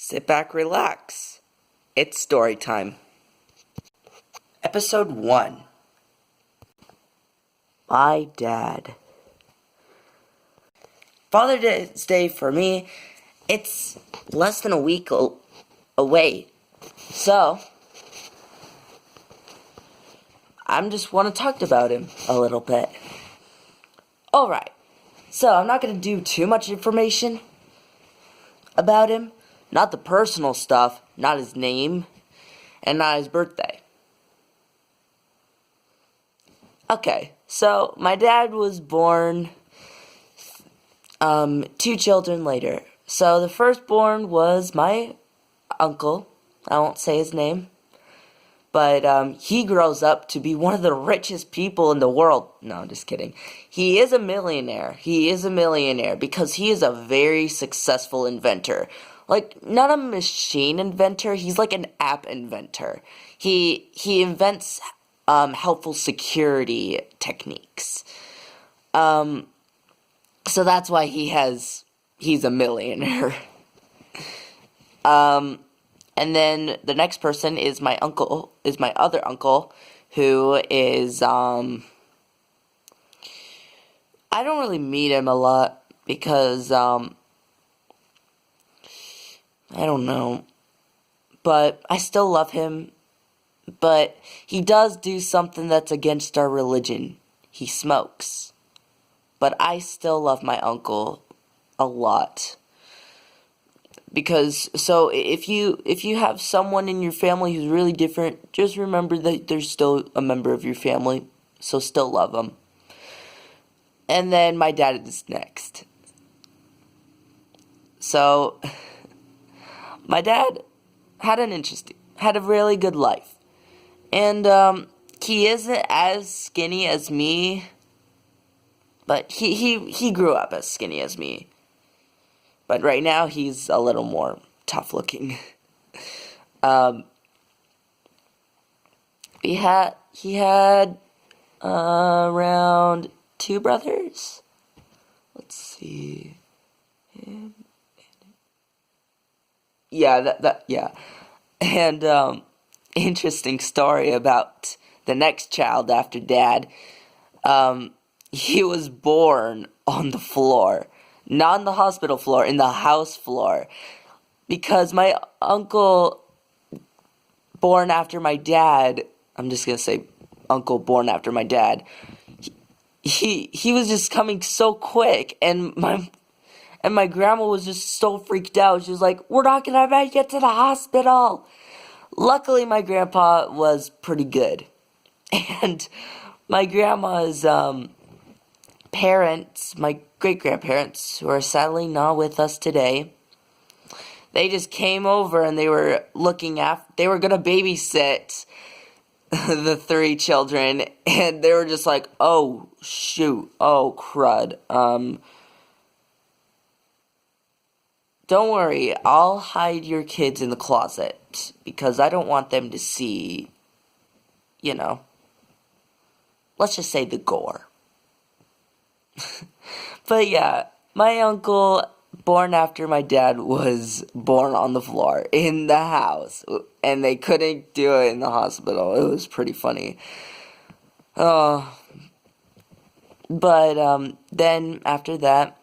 Sit back, relax. It's story time. Episode 1. My dad. Father's Day for me, it's less than a week away. So, I just want to talk about him a little bit. Alright, so I'm not going to do too much information about him. Not the personal stuff, not his name, and not his birthday. Okay, so my dad was born 2 children later. So the firstborn was my uncle. I won't say his name. But he grows up to be one of the richest people in the world. No, I'm just kidding. He is a millionaire. He is a millionaire because he is a very successful inventor. Like, not a machine inventor. He's like an app inventor. He invents helpful security techniques. So that's why he's a millionaire. And then the next person is my other uncle, who is, I don't really meet him a lot because, I don't know, but I still love him, but he does do something that's against our religion. He smokes, but I still love my uncle a lot. Because, so, if you have someone in your family who's really different, just remember that they're still a member of your family, so still love them. And then my dad is next. So, my dad had a really good life. And, he isn't as skinny as me, but he grew up as skinny as me. But right now, he's a little more tough looking. He had around 2 brothers. Let's see. Yeah. And, interesting story about the next child after Dad. He was born on the floor. Not on the hospital floor, in the house floor. Because my uncle, born after my dad, I'm just going to say uncle born after my dad, he was just coming so quick, and my grandma was just so freaked out. She was like, "We're not going to make it to the hospital." Luckily, my grandpa was pretty good. And my grandma's parents, my great-grandparents, who are sadly not with us today, they just came over and they were they were gonna babysit the 3 children, and they were just like, "Oh, shoot, oh, crud, don't worry, I'll hide your kids in the closet, because I don't want them to see, let's just say the gore." But yeah, my uncle, born after my dad, was born on the floor in the house, and they couldn't do it in the hospital. It was pretty funny. But then after that,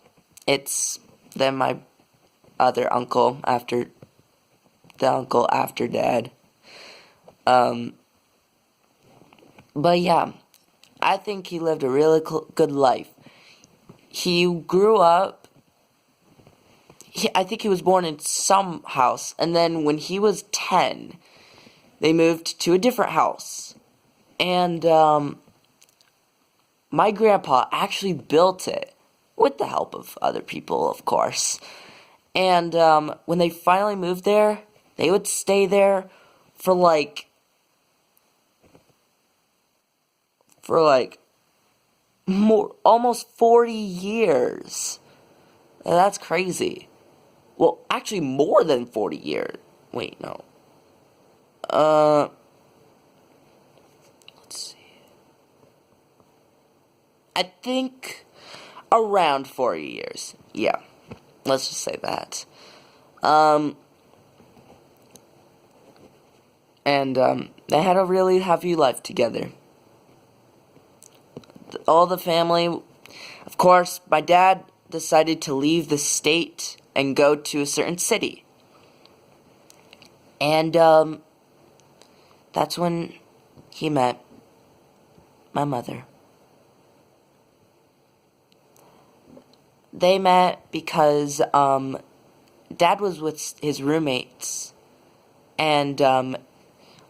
it's then my other uncle after the uncle after Dad. But yeah, I think he lived a really good life. He grew up, I think he was born in some house, and then when he was 10, they moved to a different house. And, my grandpa actually built it, with the help of other people, of course. And, when they finally moved there, they would stay there for almost 40 years. And that's crazy. Well, actually more than 40 years. Wait, no. Let's see. I think around 40 years. Yeah. Let's just say that. And they had a really happy life together. All the family, of course, my dad decided to leave the state and go to a certain city. And that's when he met my mother. They met because Dad was with his roommates, and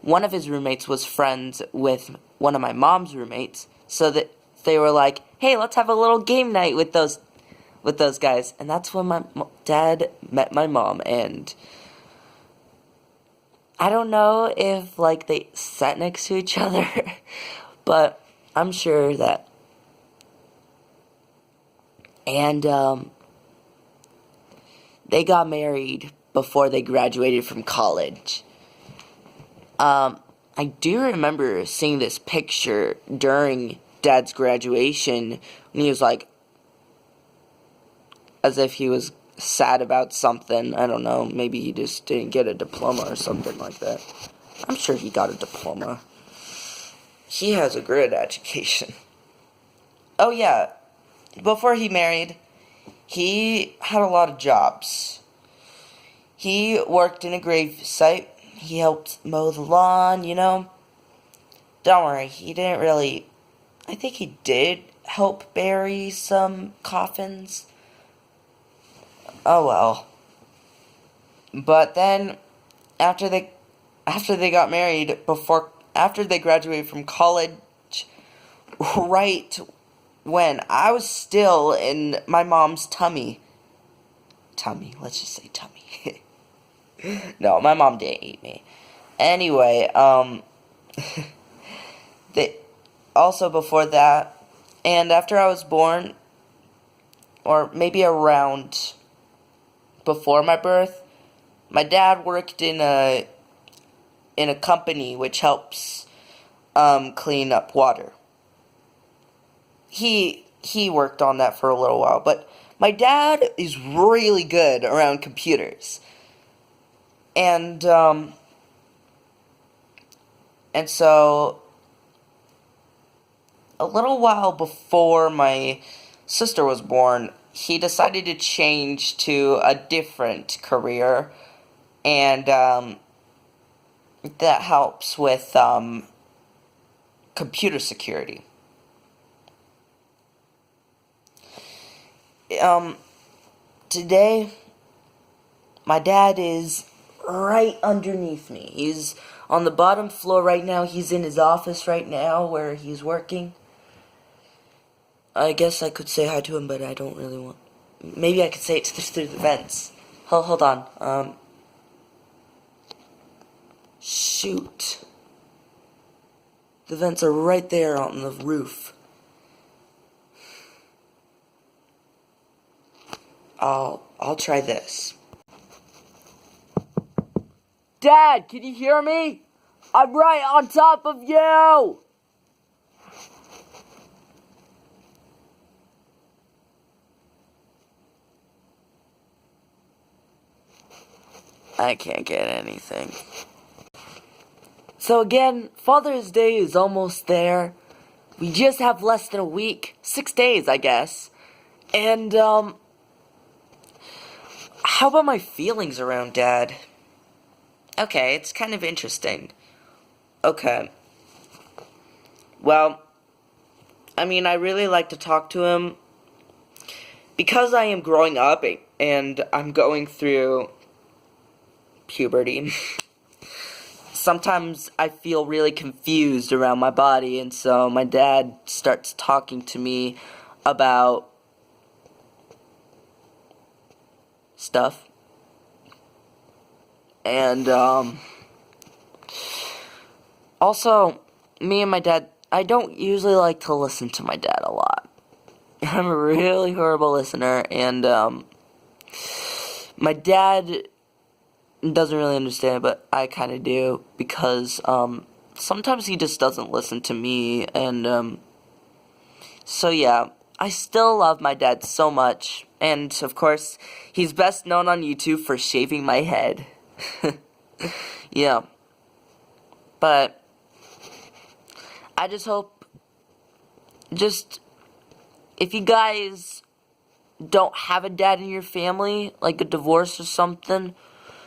one of his roommates was friends with one of my mom's roommates, so that they were like, "Hey, let's have a little game night with those guys." And that's when my dad met my mom, and I don't know if like they sat next to each other, but I'm sure that. And they got married before they graduated from college. I do remember seeing this picture during Dad's graduation when he was like, as if he was sad about something. I don't know, maybe he just didn't get a diploma or something like that. I'm sure he got a diploma. He has a great education. Oh yeah, before he married, he had a lot of jobs. He worked in a grave site. He helped mow the lawn, you know. Don't worry, he didn't really... I think he did help bury some coffins. Oh well. But then, after they got married, after they graduated from college, right when I was still in my mom's tummy, let's just say tummy. No, my mom didn't eat me. Anyway, they also before that, and after I was born, or maybe around before my birth, my dad worked in a company which helps clean up water. He worked on that for a little while, but my dad is really good around computers. And so a little while before my sister was born, he decided to change to a different career, and that helps with computer security. Today, my dad is right underneath me. He's on the bottom floor right now. He's in his office right now where he's working. I guess I could say hi to him, but I don't really want... Maybe I could say it through the vents. Hold on. Shoot. The vents are right there on the roof. I'll try this. Dad, can you hear me? I'm right on top of you! I can't get anything. So again, Father's Day is almost there. We just have less than a week. 6 days, I guess. And, how about my feelings around Dad? Okay, it's kind of interesting. Okay. Well, I mean, I really like to talk to him. Because I am growing up and I'm going through puberty. Sometimes I feel really confused around my body, and so my dad starts talking to me about stuff. And also, me and my dad, I don't usually like to listen to my dad a lot. I'm a really horrible listener, and my dad doesn't really understand it, but I kind of do, because sometimes he just doesn't listen to me, and so yeah, I still love my dad so much, and of course, he's best known on YouTube for shaving my head. Yeah. But I just hope, if you guys don't have a dad in your family, like a divorce or something,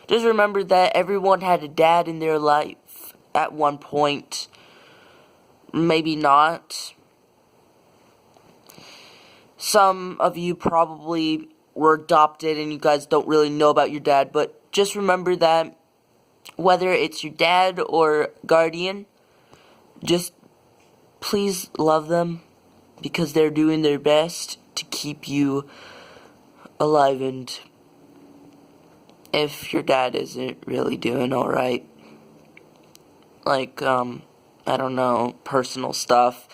just remember that everyone had a dad in their life at one point. Maybe not. Some of you probably were adopted and you guys don't really know about your dad, but just remember that whether it's your dad or guardian, just please love them because they're doing their best to keep you alive. And if your dad isn't really doing alright, like, I don't know, personal stuff,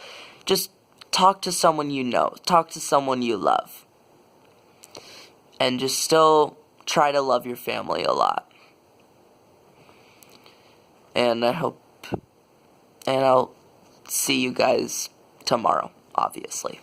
just talk to someone you know, talk to someone you love, and just still try to love your family a lot. And I'll see you guys tomorrow, obviously.